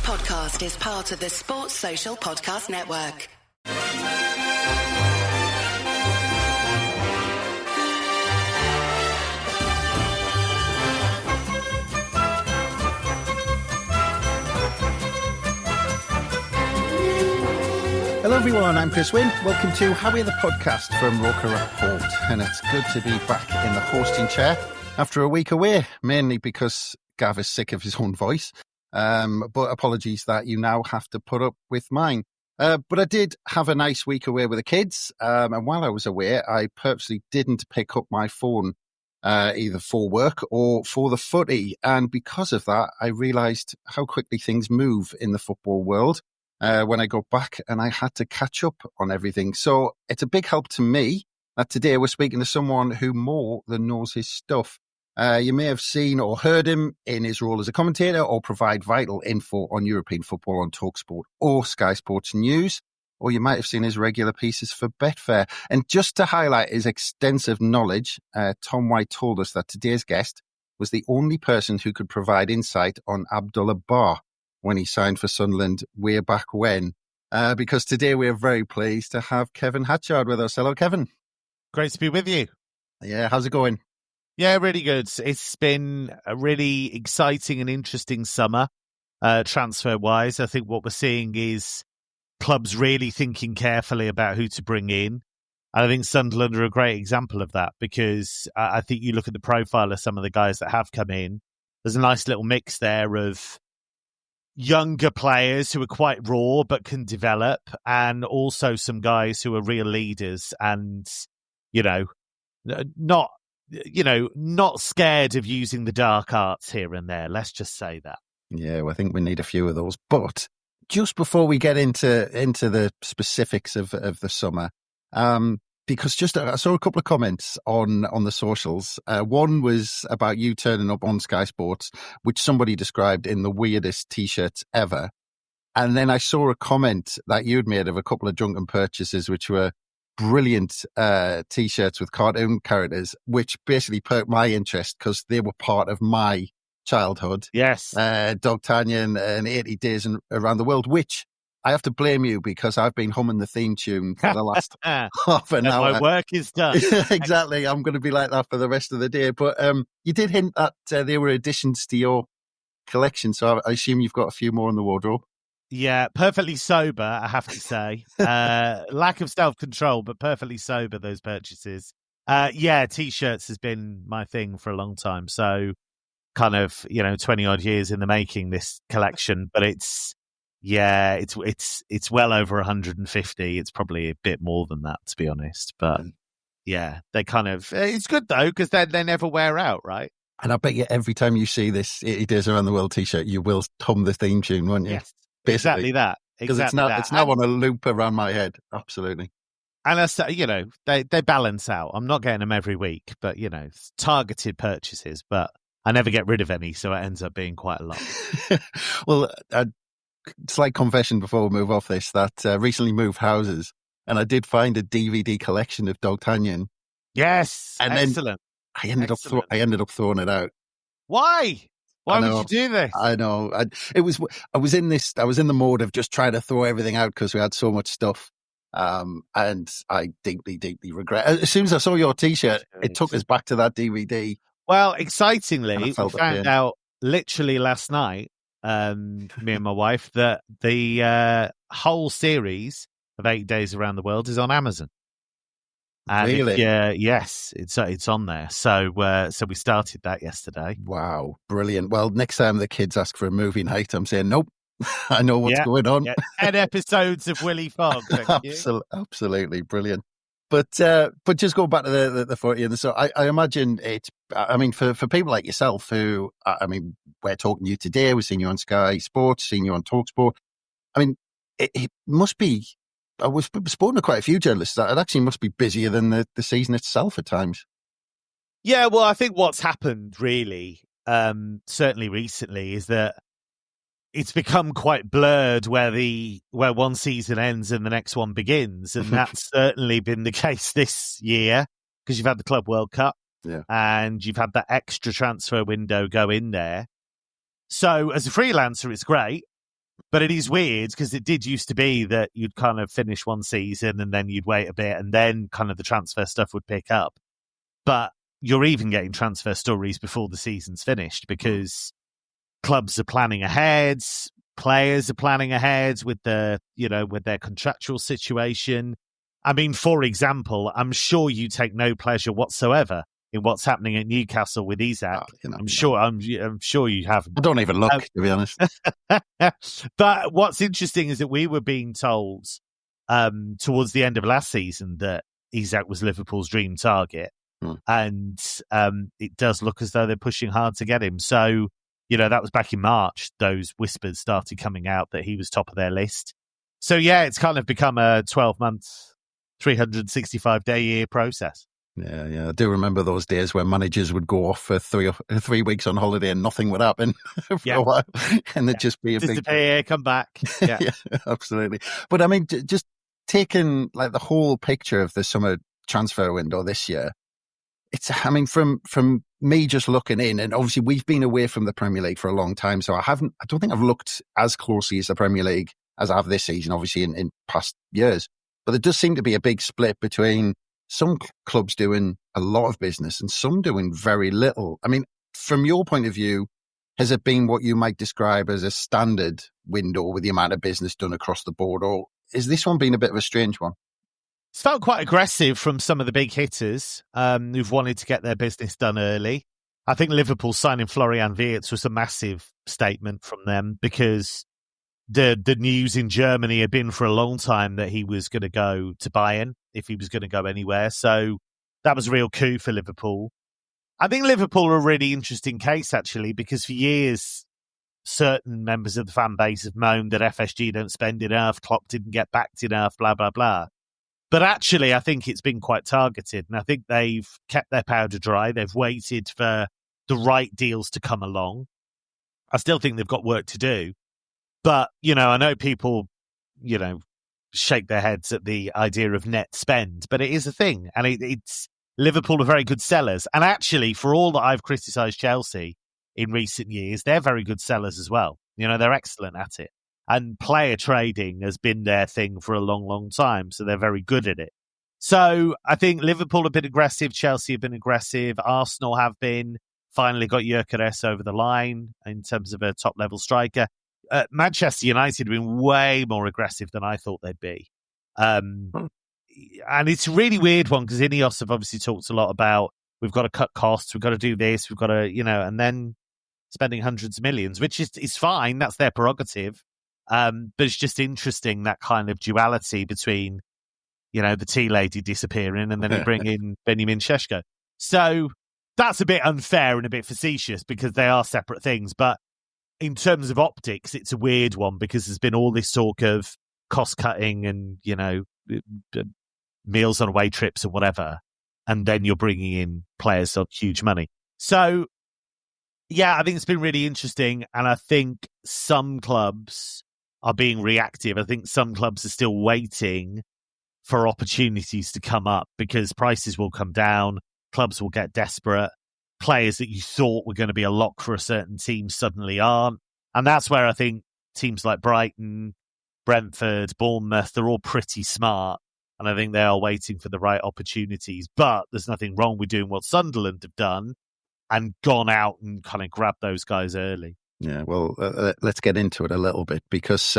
podcast is part of the Sports Social Podcast Network. Hello everyone, I'm Chris Wynn. Welcome to Haway The Podcast from Roker Report. And it's good to be back in the hosting chair after a week away, mainly because Gav is sick of his own voice. But apologies that you now have to put up with mine. But I did have a nice week away with the kids. And while I was away, I purposely didn't pick up my phone either for work or for the footy. And because of that, I realised how quickly things move in the football world. When I got back and I had to catch up on everything. So it's a big help to me that today we're speaking to someone who more than knows his stuff. You may have seen or heard him in his role as a commentator or provide vital info on European football on Talksport or Sky Sports News, or you might have seen his regular pieces for Betfair. And just to highlight his extensive knowledge, Tom White told us that today's guest was the only person who could provide insight on Abdullah Ba when he signed for Sunderland way back when. Because today we are very pleased to have Kevin Hatchard with us. Hello, Kevin. Great to be with you. Yeah, how's it going? Yeah, really good. It's been a really exciting and interesting summer, transfer-wise. I think what we're seeing is clubs really thinking carefully about who to bring in. And I think Sunderland are a great example of that, because I think you look at the profile of some of the guys that have come in, there's a nice little mix there of younger players who are quite raw but can develop, and also some guys who are real leaders and, not scared of using the dark arts here and there. Let's just say that. Yeah, well, I think we need a few of those. But just before we get into the specifics of the summer, because I saw a couple of comments on the socials. One was about you turning up on Sky Sports, which somebody described in the weirdest T-shirts ever. And then I saw a comment that you'd made of a couple of drunken purchases, which were brilliant T-shirts with cartoon characters, which basically perked my interest because they were part of my childhood. Yes. D'Artagnan and 80 Days Around the World, which I have to blame you because I've been humming the theme tune for the last half an hour. My work is done. Exactly. I'm going to be like that for the rest of the day. But you did hint that they were additions to your collection, so I assume you've got a few more in the wardrobe. Yeah, perfectly sober, I have to say. Lack of self-control, but perfectly sober, those purchases. T-shirts has been my thing for a long time. So kind of, 20-odd years in the making, this collection. But it's well over 150. It's probably a bit more than that, to be honest. But yeah, they kind of, it's good though, because they never wear out, right? And I bet you every time you see this 80 Days Around the World T-shirt, you will hum the theme tune, won't you? Yes, exactly that. Because it's now on a loop around my head. Absolutely. And they balance out. I'm not getting them every week, but, it's targeted purchases, but I never get rid of any. So it ends up being quite a lot. Well, slight confession before we move off this, that recently moved houses, and I did find a DVD collection of D'Artagnan. Yes, and excellent. Then I ended up throwing it out. Why? Why would you do this? I know. I was in the mode of just trying to throw everything out because we had so much stuff. And I deeply, deeply regret. As soon as I saw your T-shirt, it took us back to that DVD. Well, excitingly, we found out literally last night, me and my wife, that the whole series of 8 Days Around the World is on Amazon. And really? Yes, it's on there. So we started that yesterday. Wow, brilliant. Well, next time the kids ask for a movie night, I'm saying, nope, I know what's going on. Yeah. 10 episodes of Willy Fogg. Absolutely brilliant. But just go back to the 40 and so I imagine for people like yourself who, we're talking to you today, we've seen you on Sky Sports, seen you on Talksport. It must be, I was spoken to quite a few journalists that it actually must be busier than the season itself at times. Yeah, well, I think what's happened really, certainly recently, is that it's become quite blurred where one season ends and the next one begins. And that's certainly been the case this year because you've had the Club World Cup and you've had that extra transfer window go in there. So as a freelancer, it's great. But it is weird because it did used to be that you'd kind of finish one season and then you'd wait a bit and then kind of the transfer stuff would pick up. But you're even getting transfer stories before the season's finished because clubs are planning ahead, players are planning ahead with their contractual situation. I mean, for example, I'm sure you take no pleasure whatsoever in what's happening at Newcastle with Isak. I'm sure you haven't. I don't even look, to be honest. But what's interesting is that we were being told towards the end of last season that Isak was Liverpool's dream target. And it does look as though they're pushing hard to get him. So, that was back in March. Those whispers started coming out that he was top of their list. So, yeah, it's kind of become a 12-month, 365-day-year process. Yeah. I do remember those days where managers would go off for 3 weeks on holiday and nothing would happen for a while. And there'd just be a disappear, come back. Yeah. Yeah, absolutely. But I mean, just taking like the whole picture of the summer transfer window this year, from me just looking in, and obviously we've been away from the Premier League for a long time, so I don't think I've looked as closely as the Premier League as I have this season, obviously in past years. But there does seem to be a big split between some clubs doing a lot of business and some doing very little. I mean, from your point of view, has it been what you might describe as a standard window with the amount of business done across the board, or is this one been a bit of a strange one? It's felt quite aggressive from some of the big hitters who've wanted to get their business done early. I think Liverpool signing Florian Wirtz was a massive statement from them because the news in Germany had been for a long time that he was going to go to Bayern if he was going to go anywhere. So that was a real coup for Liverpool. I think Liverpool are a really interesting case, actually, because for years, certain members of the fan base have moaned that FSG don't spend enough, Klopp didn't get backed enough, blah, blah, blah. But actually, I think it's been quite targeted, and I think they've kept their powder dry. They've waited for the right deals to come along. I still think they've got work to do. But, I know people, shake their heads at the idea of net spend, but it is a thing. And it's Liverpool are very good sellers. And actually, for all that I've criticised Chelsea in recent years, they're very good sellers as well. They're excellent at it. And player trading has been their thing for a long, long time. So they're very good at it. So I think Liverpool have been aggressive. Chelsea have been aggressive. Arsenal have been. Finally got Gyökeres over the line in terms of a top-level striker. Manchester United have been way more aggressive than I thought they'd be. And it's a really weird one because Ineos have obviously talked a lot about we've got to cut costs, we've got to do this, we've got to, and then spending hundreds of millions, which is fine. That's their prerogative. But it's just interesting, that kind of duality between, the tea lady disappearing and then you bring in Benjamin Šeško. So that's a bit unfair and a bit facetious because they are separate things. But in terms of optics, it's a weird one because there's been all this talk of cost cutting and, meals on away trips and whatever. And then you're bringing in players on huge money. So, yeah, I think it's been really interesting. And I think some clubs are being reactive. I think some clubs are still waiting for opportunities to come up because prices will come down. Clubs will get desperate. Players that you thought were going to be a lock for a certain team suddenly aren't. And that's where I think teams like Brighton, Brentford, Bournemouth, they're all pretty smart. And I think they are waiting for the right opportunities. But there's nothing wrong with doing what Sunderland have done and gone out and kind of grabbed those guys early. Yeah, well, let's get into it a little bit because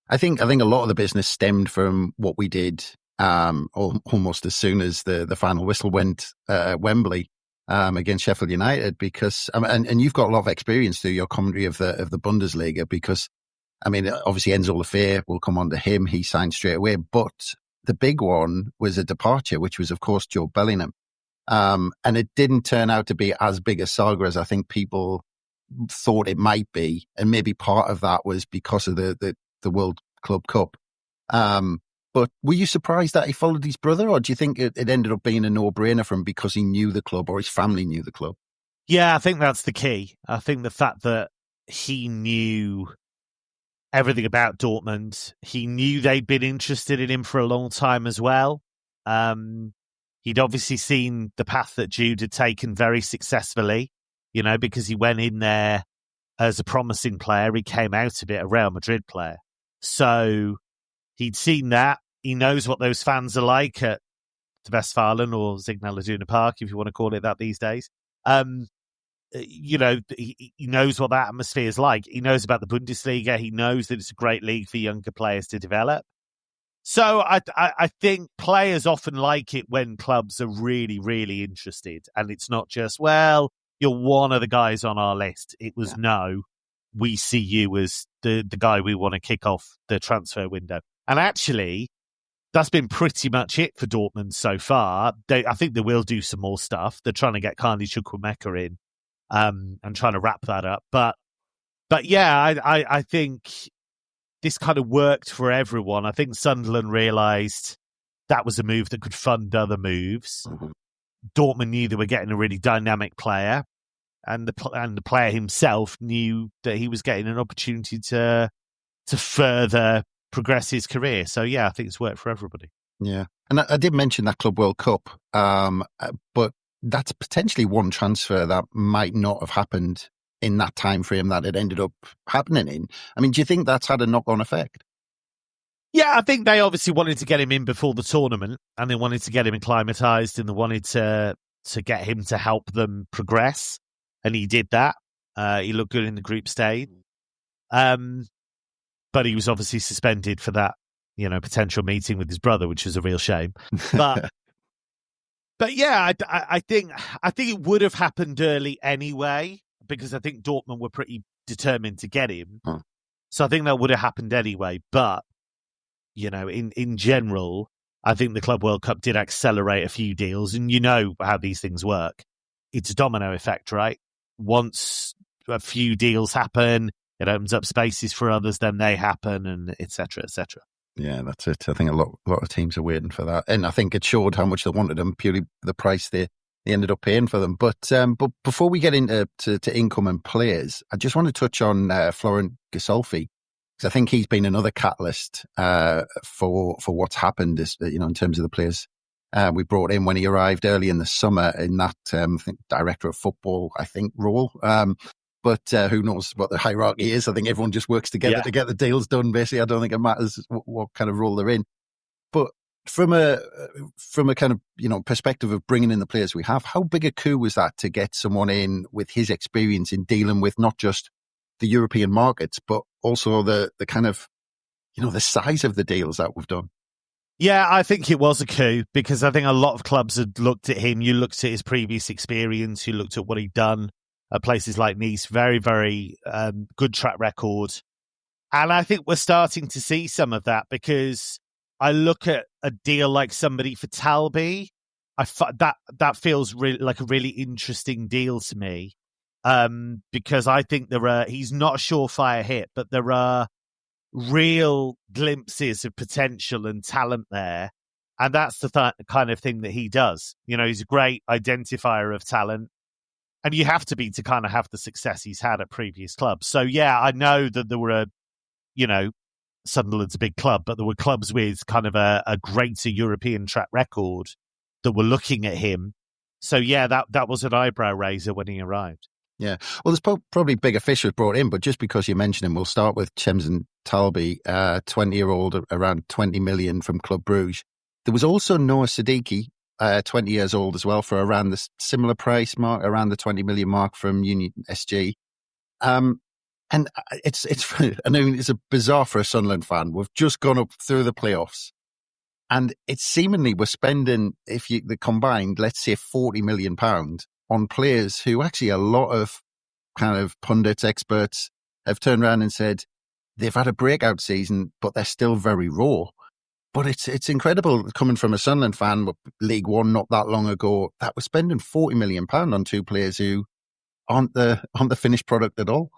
I think a lot of the business stemmed from what we did almost as soon as the final whistle went Wembley against Sheffield United because and you've got a lot of experience through your commentary of the Bundesliga because obviously Enzo Lefebvre, will come on to him, he signed straight away, but the big one was a departure, which was of course Joe Bellingham, and it didn't turn out to be as big a saga as I think people thought it might be, and maybe part of that was because of the World Club Cup. But were you surprised that he followed his brother, or do you think it ended up being a no-brainer for him because he knew the club or his family knew the club? Yeah, I think that's the key. I think the fact that he knew everything about Dortmund, he knew they'd been interested in him for a long time as well. He'd obviously seen the path that Jude had taken very successfully, because he went in there as a promising player. He came out of it a Real Madrid player. So he'd seen that. He knows what those fans are like at the Westfalen or Signal Iduna Park, if you want to call it that these days. You know, he knows what that atmosphere is like. He knows about the Bundesliga. He knows that it's a great league for younger players to develop. So I think players often like it when clubs are really, really interested. And it's not just, well, you're one of the guys on our list. It was, no, we see you as the guy we want to kick off the transfer window. And actually, that's been pretty much it for Dortmund so far. I think they will do some more stuff. They're trying to get Kandi Chukwuemeka in and trying to wrap that up. But yeah, I think this kind of worked for everyone. I think Sunderland realised that was a move that could fund other moves. Mm-hmm. Dortmund knew they were getting a really dynamic player, and the player himself knew that he was getting an opportunity to further progress his career. So yeah, I think it's worked for everybody. Yeah, and I did mention that Club World Cup, but that's potentially one transfer that might not have happened in that time frame that it ended up happening in. I mean, do you think that's had a knock-on effect? Yeah, I think they obviously wanted to get him in before the tournament, and they wanted to get him acclimatised, and they wanted to get him to help them progress, and he did that. He looked good in the group stage, but he was obviously suspended for that, potential meeting with his brother, which was a real shame. But but yeah, I think it would have happened early anyway, because I think Dortmund were pretty determined to get him. Huh. So I think that would have happened anyway. But, in general, I think the Club World Cup did accelerate a few deals. And you know how these things work. It's a domino effect, right? Once a few deals happen, it opens up spaces for others, then they happen, and et cetera, et cetera. Yeah, that's it. I think a lot of teams are waiting for that. And I think it showed how much they wanted them, purely the price they ended up paying for them. But before we get into incoming players, I just want to touch on Florent Gisolfi, because I think he's been another catalyst for what's happened, in terms of the players we brought in when he arrived early in the summer in that I think director of football role. But who knows what the hierarchy is? I think everyone just works together to get the deals done. Basically, I don't think it matters what kind of role they're in. But from a kind of perspective of bringing in the players we have, how big a coup was that to get someone in with his experience in dealing with not just the European markets, but also the kind of the size of the deals that we've done? Yeah, I think it was a coup, because I think a lot of clubs had looked at him. You looked at his previous experience, you looked at what he'd done at places like Nice. Very, very good track record. And I think we're starting to see some of that, because I look at a deal like somebody for Talby, that feels like a really interesting deal to me, because I think he's not a surefire hit, but there are real glimpses of potential and talent there, and that's the kind of thing that he does. He's a great identifier of talent, and you have to be to kind of have the success he's had at previous clubs. So yeah, I know that there were Sunderland's a big club, but there were clubs with kind of a greater European track record that were looking at him. So yeah, that was an eyebrow raiser when he arrived. Yeah. Well, there's probably bigger fish was brought in, but just because you mentioned him, we'll start with Chemsen Talby, 20-year-old, around 20 million from Club Brugge. There was also Noah Siddiqui, 20 years old as well, for around the similar price mark, around the 20 million mark from Union SG. And it's bizarre for a Sunderland fan. We've just gone up through the playoffs, and it's seemingly we're spending, the combined, let's say £40 million on players who actually a lot of kind of pundits, experts have turned around and said they've had a breakout season, but they're still very raw. But it's incredible coming from a Sunderland fan with League One not that long ago that we're spending £40 million on two players who aren't the finished product at all.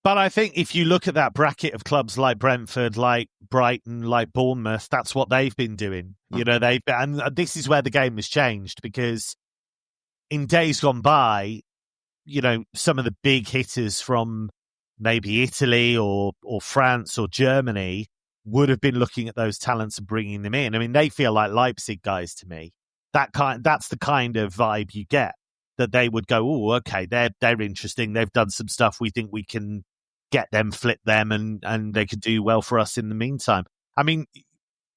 But I think if you look at that bracket of clubs like Brentford, like Brighton, like Bournemouth, that's what they've been doing. And this is where the game has changed, because in days gone by, some of the big hitters from maybe Italy or France or Germany would have been looking at those talents and bringing them in. I mean, they feel like Leipzig guys to me. That's the kind of vibe you get. that they would go, oh, okay, they're interesting. They've done some stuff. We think we can get them, flip them, and they could do well for us in the meantime. I mean,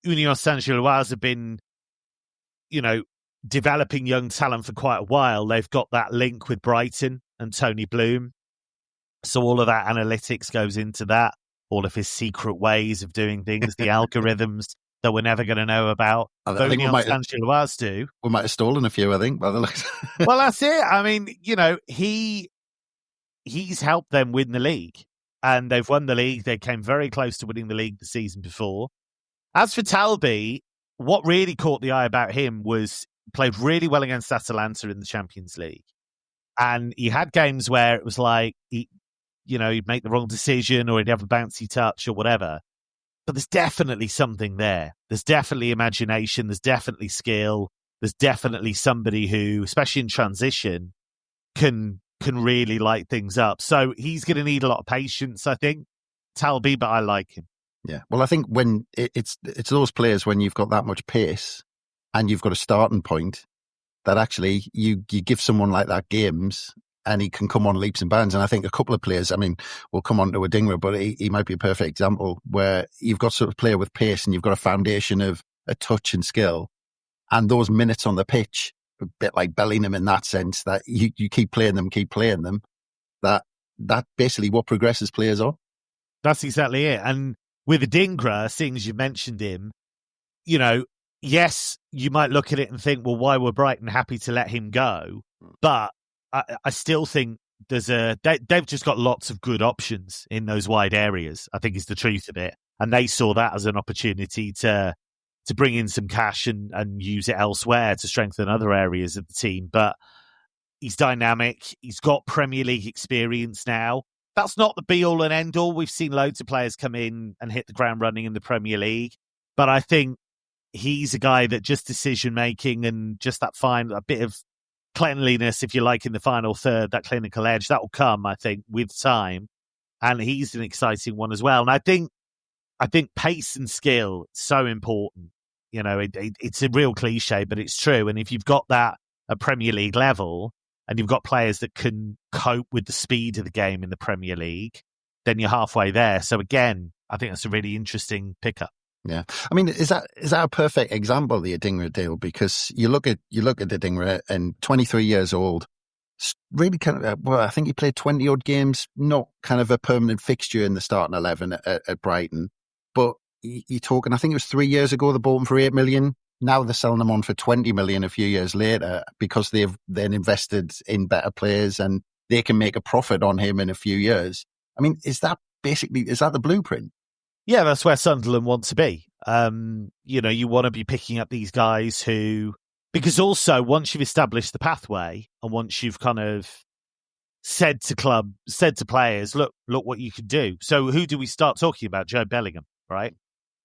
Union Saint-Gilloise have been, developing young talent for quite a while. They've got that link with Brighton and Tony Bloom. So all of that analytics goes into that, all of his secret ways of doing things, the algorithms that we're never going to know about. I think Union Saint-Gilloise do. We might have stolen a few, I think, by the looks. Well, that's it. I mean, he's helped them win the league, and they've won the league. They came very close to winning the league the season before. As for Talby, what really caught the eye about him was played really well against Atalanta in the Champions League. And he had games where it was like, he'd make the wrong decision or he'd have a bouncy touch or whatever. But there's definitely something there. There's definitely imagination. There's definitely skill. There's definitely somebody who, especially in transition, can really light things up. So he's going to need a lot of patience, I think, Talby, but I like him. Yeah. Well, I think when it's those players, when you've got that much pace and you've got a starting point, that actually you give someone like that games and he can come on leaps and bounds. And I think a couple of players, I mean, we'll come on to Adingra, but he might be a perfect example where you've got sort of player with pace and you've got a foundation of a touch and skill. And those minutes on the pitch, a bit like Bellingham in that sense, that you keep playing them, that basically what progresses players on. That's exactly it. And with Adingra, seeing as you mentioned him, yes, you might look at it and think, well, why were Brighton happy to let him go? But I still think they've just got lots of good options in those wide areas, I think is the truth of it. And they saw that as an opportunity to bring in some cash and use it elsewhere to strengthen other areas of the team. But he's dynamic. He's got Premier League experience now. That's not the be-all and end-all. We've seen loads of players come in and hit the ground running in the Premier League. But I think he's a guy that just decision-making and just that a bit of cleanliness, if you like, in the final third, that clinical edge, that will come, I think, with time. And he's an exciting one as well. And I think pace and skill, so important. It's a real cliche, but it's true. And if you've got that at Premier League level, and you've got players that can cope with the speed of the game in the Premier League, then you're halfway there. So again, I think that's a really interesting pickup. Yeah. I mean, is that a perfect example, the Adingra deal? Because you look at Adingra and 23 years old, really kind of, I think he played 20 odd games, not kind of a permanent fixture in the starting 11 at Brighton. But you're talking, I think it was 3 years ago, they bought him for 8 million. Now they're selling them on for 20 million a few years later because they've then invested in better players and they can make a profit on him in a few years. I mean, is that the blueprint? Yeah, that's where Sunderland want to be. You want to be picking up these guys because also once you've established the pathway and once you've kind of said to players, look what you can do. So who do we start talking about? Joe Bellingham, right?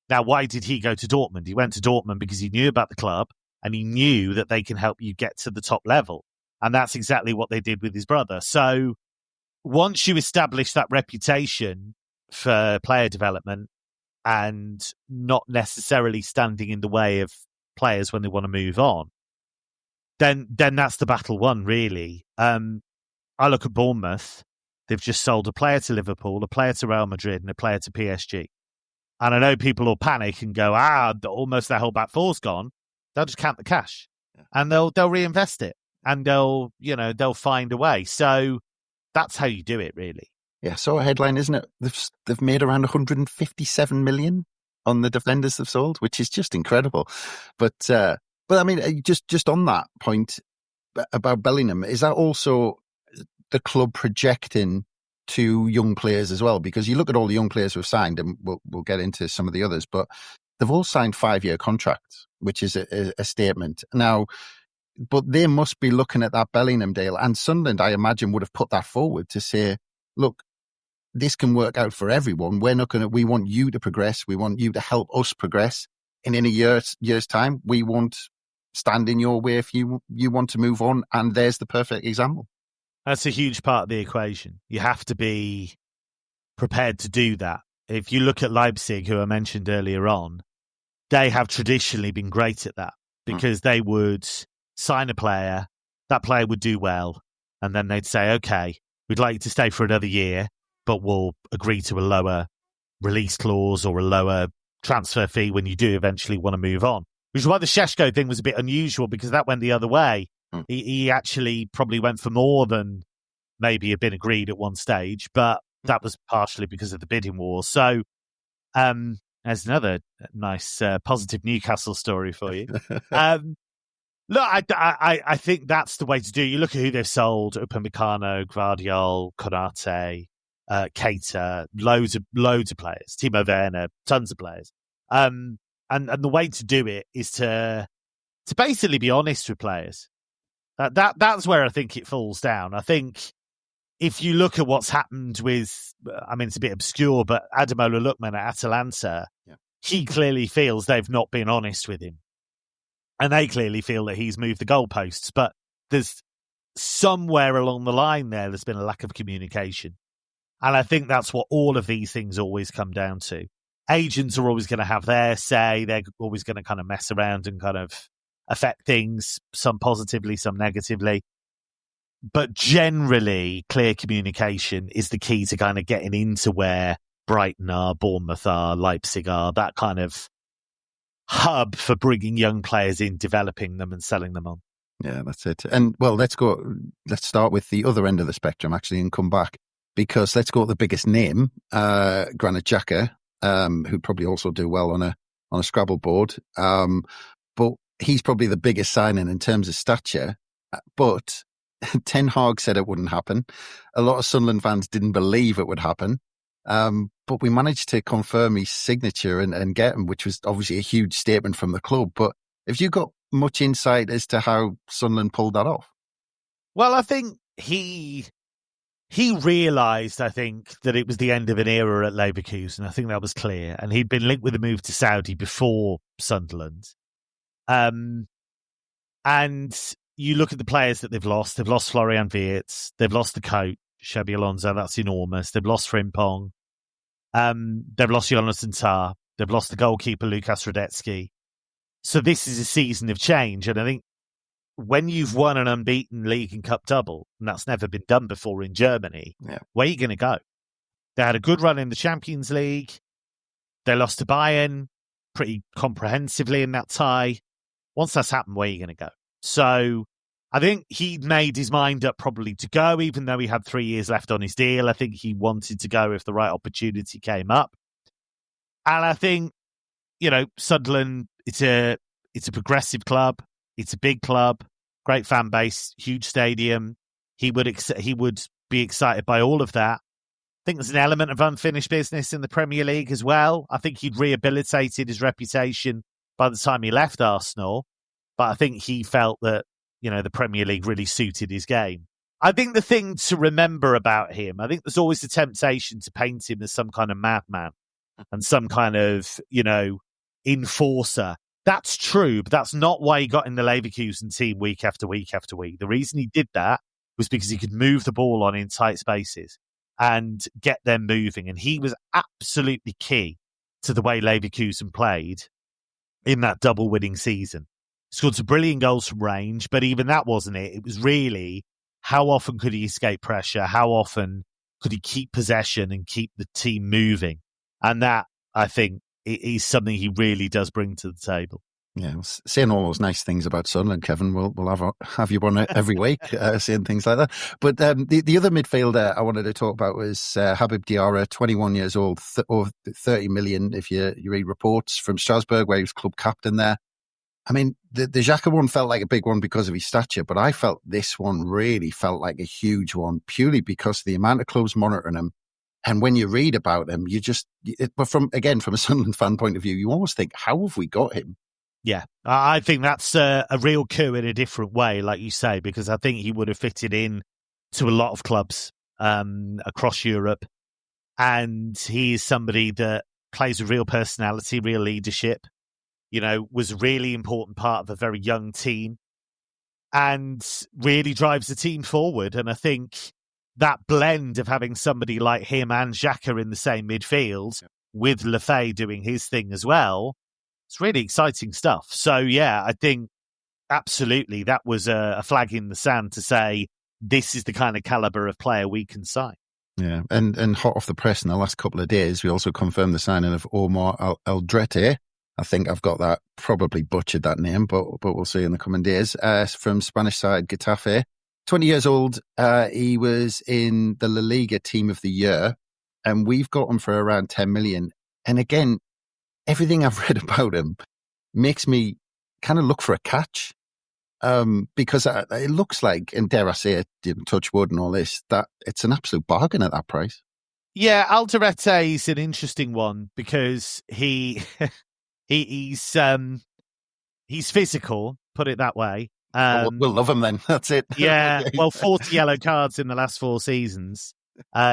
Now, why did he go to Dortmund? He went to Dortmund because he knew about the club and he knew that they can help you get to the top level. And that's exactly what they did with his brother. So once you establish that reputation for player development and not necessarily standing in the way of players when they want to move on, then that's the battle won, really. I look at Bournemouth. They've just sold a player to Liverpool, a player to Real Madrid and a player to PSG. And I know people will panic and go, almost their whole back four's gone. They'll just count the cash and they'll reinvest it and they'll find a way. So that's how you do it, really. Yeah, so a headline, isn't it? They've made around 157 million on the defenders they've sold, which is just incredible. But I mean, just on that point about Bellingham, is that also the club projecting to young players as well? Because you look at all the young players who've signed, and we'll get into some of the others, but they've all signed 5-year contracts, which is a statement. Now, but they must be looking at that Bellingham deal, and Sunderland, I imagine, would have put that forward to say, look, this can work out for everyone. We want you to progress. We want you to help us progress. And in a year's time, we won't stand in your way if you want to move on. And there's the perfect example. That's a huge part of the equation. You have to be prepared to do that. If you look at Leipzig, who I mentioned earlier on, they have traditionally been great at that because they would sign a player that player would do well, and then they'd say, okay, we'd like you to stay for another year, but we'll agree to a lower release clause or a lower transfer fee when you do eventually want to move on. Which is why the Šeško thing was a bit unusual, because that went the other way. He actually probably went for more than maybe had been agreed at one stage, but that was partially because of the bidding war. So there's another nice positive Newcastle story for you. Look, I think that's the way to do it. You look at who they've sold: Upamecano, Gvardiol, Konate, Keita, loads of players, Timo Werner, tons of players. And the way to do it is to basically be honest with players. That's where I think it falls down. I think if you look at what's happened with, I mean, it's a bit obscure, but Ademola Lookman at Atalanta, he clearly feels they've not been honest with him. And they clearly feel that he's moved the goalposts. But there's somewhere along the line there's been a lack of communication. And I think that's what all of these things always come down to. Agents are always going to have their say. They're always going to kind of mess around and kind of affect things, some positively, some negatively. But generally, clear communication is the key to kind of getting into where Brighton are, Bournemouth are, Leipzig are, that kind of hub for bringing young players in, developing them and selling them on. Yeah, that's it. And well, let's start with the other end of the spectrum actually and come back, because let's go to the biggest name, Granit Xhaka, who'd probably also do well on a Scrabble board. But he's probably the biggest signing in terms of stature. But Ten Hag said it wouldn't happen. A lot of Sunderland fans didn't believe it would happen. But we managed to confirm his signature and get him, which was obviously a huge statement from the club. But have you got much insight as to how Sunderland pulled that off? Well, I think he realised, I think, that it was the end of an era at Leverkusen. I think that was clear. And he'd been linked with a move to Saudi before Sunderland. And you look at the players that they've lost. They've lost Florian Wirtz. They've lost the coach, Xabi Alonso. That's enormous. They've lost Frimpong. They've lost Jonathan Tah. They've lost the goalkeeper, Lukas Radetzky. So this is a season of change. And I think when you've won an unbeaten league and cup double, and that's never been done before in Germany, where are you going to go? They had a good run in the Champions League. They lost to Bayern pretty comprehensively in that tie. Once that's happened, where are you going to go? So I think he'd made his mind up probably to go, even though he had 3 years left on his deal. I think he wanted to go if the right opportunity came up. And I think, Sunderland, it's a progressive club. It's a big club, great fan base, huge stadium. He would be excited by all of that. I think there's an element of unfinished business in the Premier League as well. I think he'd rehabilitated his reputation by the time he left Arsenal. But I think he felt that, the Premier League really suited his game. I think the thing to remember about him, I think there's always a temptation to paint him as some kind of madman and some kind of, enforcer. That's true, but that's not why he got in the Leverkusen team week after week after week. The reason he did that was because he could move the ball on in tight spaces and get them moving. And he was absolutely key to the way Leverkusen played in that double winning season. Scored some brilliant goals from range, but even that wasn't it. It was really how often could he escape pressure? How often could he keep possession and keep the team moving? And that, I think, is something he really does bring to the table. Yeah, saying all those nice things about Sunderland, Kevin, we'll have you on every week saying things like that. But the other midfielder I wanted to talk about was Habib Diarra, 21 years old, or 30 million if you read reports from Strasbourg, where he was club captain there. I mean, the Xhaka one felt like a big one because of his stature, but I felt this one really felt like a huge one, purely because of the amount of clubs monitoring him. And when you read about him, but from a Sunderland fan point of view, you almost think, how have we got him? Yeah, I think that's a real coup in a different way, like you say, because I think he would have fitted in to a lot of clubs across Europe. And he is somebody that plays with real personality, real leadership, was a really important part of a very young team and really drives the team forward. And I think that blend of having somebody like him and Xhaka in the same midfield with Lefebvre doing his thing as well, it's really exciting stuff. So, yeah, I think absolutely, that was a flag in the sand to say, this is the kind of caliber of player we can sign. Yeah, and hot off the press in the last couple of days, we also confirmed the signing of Omar Aldrete. I think I've got that, probably butchered that name, but we'll see in the coming days. From Spanish side Getafe, 20 years old. He was in the La Liga Team of the Year, and we've got him for around 10 million. And again, everything I've read about him makes me kind of look for a catch. Because it looks like, and dare I say it, touch wood and all this, that it's an absolute bargain at that price. Yeah, Alderete is an interesting one because he's physical, put it that way. We'll love him then. That's it. Yeah, well, 40 yellow cards in the last 4 seasons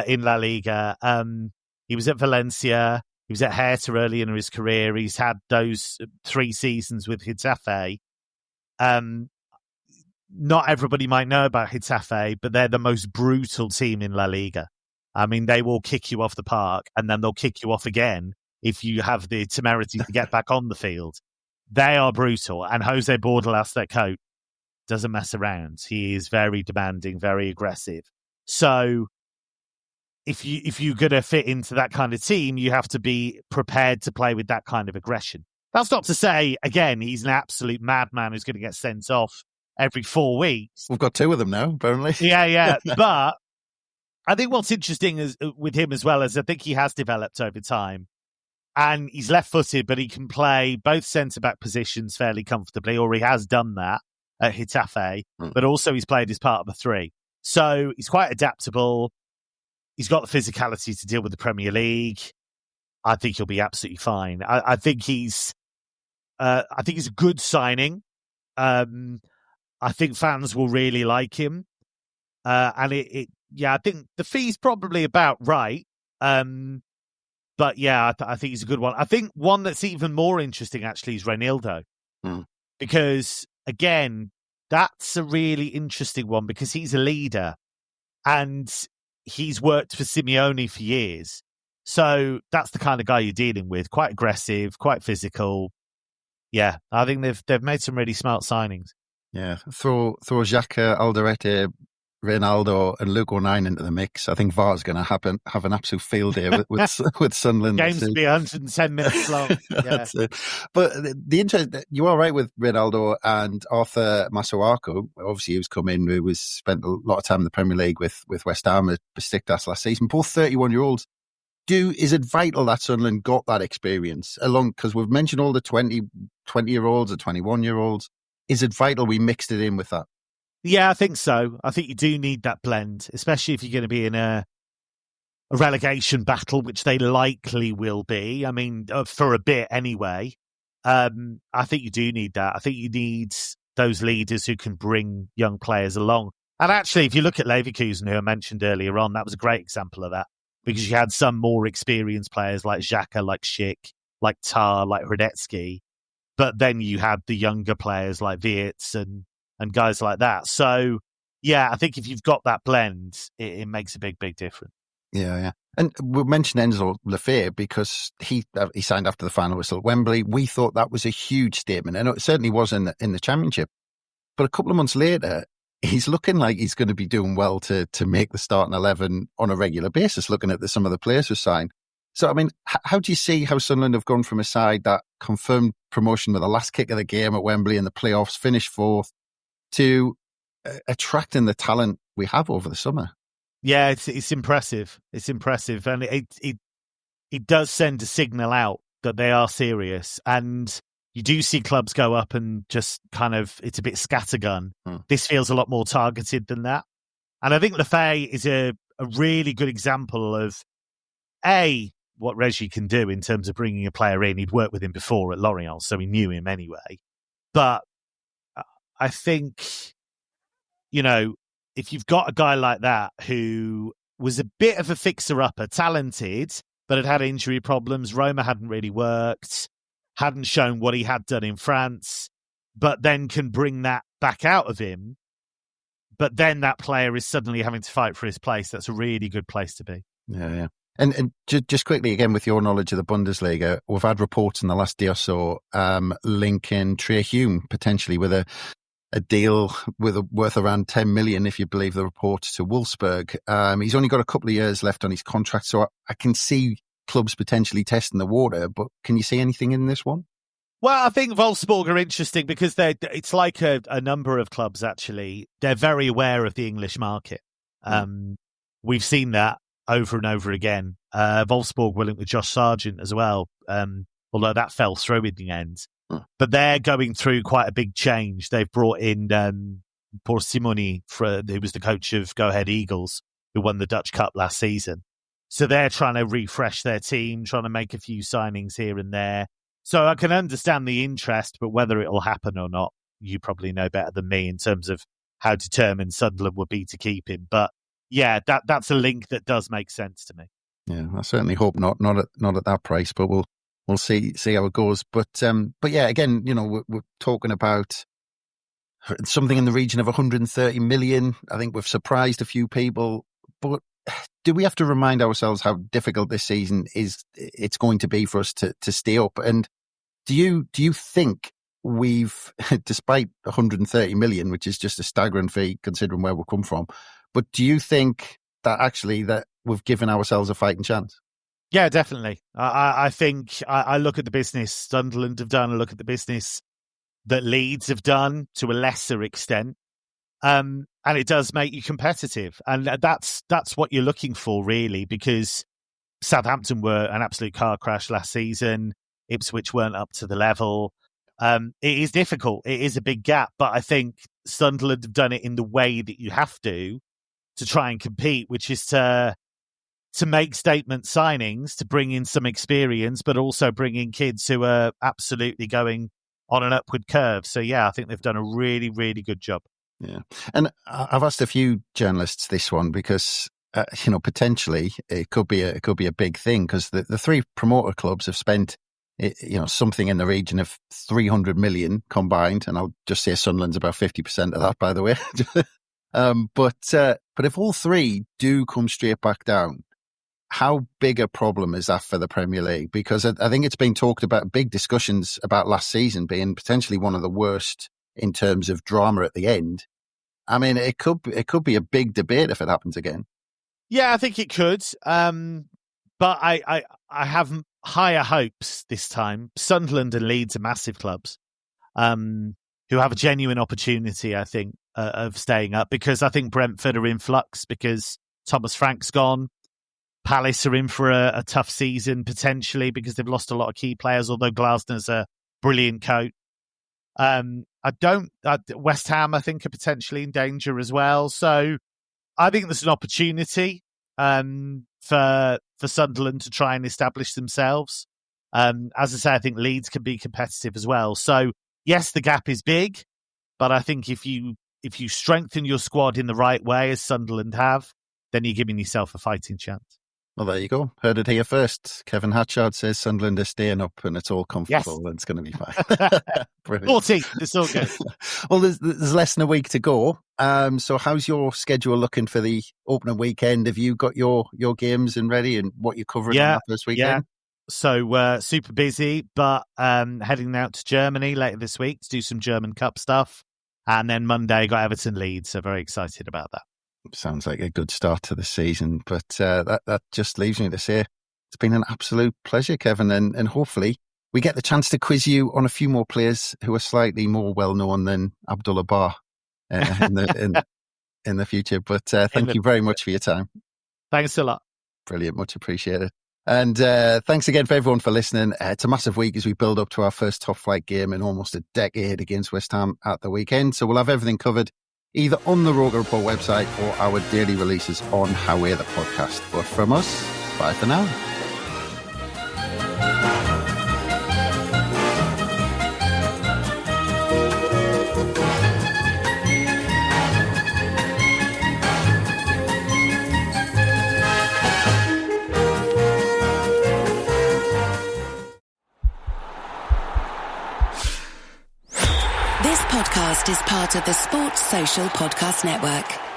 in La Liga. He was at Valencia. He was at Hertha early in his career. He's had those 3 seasons with Getafe. Not everybody might know about Getafe, but they're the most brutal team in La Liga. I mean, they will kick you off the park and then they'll kick you off again if you have the temerity to get back on the field. They are brutal. And Jose Bordalas, their coach, doesn't mess around. He is very demanding, very aggressive. So if you're going to fit into that kind of team, you have to be prepared to play with that kind of aggression. That's not to say, again, he's an absolute madman who's going to get sent off every 4 weeks. We've got 2 of them now, apparently. Yeah. But I think what's interesting is with him as well is I think he has developed over time. And he's left-footed, but he can play both centre-back positions fairly comfortably, or he has done that at Getafe. But also he's played as part of a 3. So he's quite adaptable. He's got the physicality to deal with the Premier League. I think he'll be absolutely fine. I think he's a good signing. I think fans will really like him. And I think the fee's probably about right. But yeah, I think he's a good one. I think one that's even more interesting actually is Reinildo. Because again, that's a really interesting one because he's a leader and he's worked for Simeone for years. So that's the kind of guy you're dealing with. Quite aggressive, quite physical. Yeah, I think they've made some really smart signings. Yeah, throw Xhaka, Alderete, Ronaldo and Luke O'Nien into the mix. I think VAR's going to have an absolute field day with Sunderland. Games to be 110 minutes long. Yeah. That's it. But the interest, you are right with Ronaldo and Arthur Masuaku. Obviously, he was come in, who was spent a lot of time in the Premier League with West Ham at Besiktas last season. Both 31-year-olds. Is it vital that Sunderland got that experience along? Because we've mentioned all the 20-year-olds or 21-year-olds. Is it vital we mixed it in with that? Yeah, I think so. I think you do need that blend, especially if you're going to be in a relegation battle, which they likely will be. I mean, for a bit anyway. I think you do need that. I think you need those leaders who can bring young players along. And actually, if you look at Leverkusen, who I mentioned earlier on, that was a great example of that because you had some more experienced players like Xhaka, like Schick, like Tar, like Hradetsky. But then you had the younger players like Wirtz and guys like that. So, yeah, I think if you've got that blend, it makes a big, big difference. Yeah. And we mentioned Enzo Lefebvre because he signed after the final whistle at Wembley. We thought that was a huge statement, and it certainly was in the Championship. But a couple of months later, he's looking like he's going to be doing well to make the starting 11 on a regular basis, looking at some of the players who signed. So, I mean, how do you see how Sunderland have gone from a side that confirmed promotion with the last kick of the game at Wembley in the playoffs, finished 4th, to attracting the talent we have over the summer? Yeah, it's impressive. It's impressive. And it does send a signal out that they are serious. And you do see clubs go up and just kind of, it's a bit scattergun. This feels a lot more targeted than that. And I think Lefebvre is a really good example of, what Reggie can do in terms of bringing a player in. He'd worked with him before at Lorient, so he knew him anyway. But I think, if you've got a guy like that who was a bit of a fixer-upper, talented, but had injury problems, Roma hadn't really worked, hadn't shown what he had done in France, but then can bring that back out of him, but then that player is suddenly having to fight for his place. That's a really good place to be. Yeah. And just quickly, again, with your knowledge of the Bundesliga, we've had reports in the last day or so linking Trey Hume potentially with a a deal worth around 10 million, if you believe the report, to Wolfsburg. He's only got a couple of years left on his contract, so I can see clubs potentially testing the water, but can you see anything in this one? Well, I think Wolfsburg are interesting because it's like a number of clubs, actually. They're very aware of the English market. We've seen that over and over again. Wolfsburg were linked with Josh Sargent as well, although that fell through in the end. But they're going through quite a big change. They've brought in Paul Simoni, who was the coach of Go Ahead Eagles, who won the Dutch Cup last season. So they're trying to refresh their team, trying to make a few signings here and there. So I can understand the interest, but whether it will happen or not, you probably know better than me in terms of how determined Sunderland would be to keep him. But yeah, that's a link that does make sense to me. Yeah, I certainly hope not at that price, but we'll see how it goes. But yeah, again, we're talking about something in the region of 130 million. I think we've surprised a few people, but do we have to remind ourselves how difficult this season it's going to be for us to stay up? And do you think we've, despite 130 million, which is just a staggering fee considering where we've come from, but do you think that actually that we've given ourselves a fighting chance? Yeah, definitely. I think I look at the business Sunderland have done, I look at the business that Leeds have done to a lesser extent. And it does make you competitive. And that's what you're looking for, really, because Southampton were an absolute car crash last season. Ipswich weren't up to the level. It is difficult. It is a big gap. But I think Sunderland have done it in the way that you have to try and compete, which is to make statement signings, to bring in some experience, but also bring in kids who are absolutely going on an upward curve. So, yeah, I think they've done a really, really good job. Yeah. And I've asked a few journalists this one because, potentially it could be a big thing because the three promoter clubs have spent, something in the region of 300 million combined. And I'll just say Sunderland's about 50% of that, by the way. But if all three do come straight back down, how big a problem is that for the Premier League? Because I think it's been talked about, big discussions about last season being potentially one of the worst in terms of drama at the end. I mean, it could be a big debate if it happens again. Yeah, I think it could. But I have higher hopes this time. Sunderland and Leeds are massive clubs who have a genuine opportunity, I think, of staying up, because I think Brentford are in flux because Thomas Frank's gone. Palace are in for a tough season potentially because they've lost a lot of key players, although Glasner's a brilliant coach. West Ham, I think, are potentially in danger as well. So I think there's an opportunity for Sunderland to try and establish themselves. As I say, I think Leeds can be competitive as well. So yes, the gap is big, but I think if you strengthen your squad in the right way, as Sunderland have, then you're giving yourself a fighting chance. Well, there you go. Heard it here first. Kevin Hatchard says Sunderland are staying up and it's all comfortable. Yes. And it's going to be fine. Brilliant. 14. It's all good. Well, there's less than a week to go. So how's your schedule looking for the opening weekend? Have you got your games and ready and what you're covering this weekend? Yeah. So super busy, but heading out to Germany later this week to do some German Cup stuff. And then Monday got Everton Leeds. So very excited about that. Sounds like a good start to the season, but that just leaves me to say it's been an absolute pleasure, Kevin, and hopefully we get the chance to quiz you on a few more players who are slightly more well-known than Abdullah Bar in the future. But thank you very much for your time. Thanks a lot. Brilliant, much appreciated. And thanks again for everyone for listening. It's a massive week as we build up to our first top flight game in almost a decade against West Ham at the weekend. So we'll have everything covered either on the Roker Report website or our daily releases on Haway The Podcast. But from us, bye for now. This podcast is part of the Sports Social Podcast Network.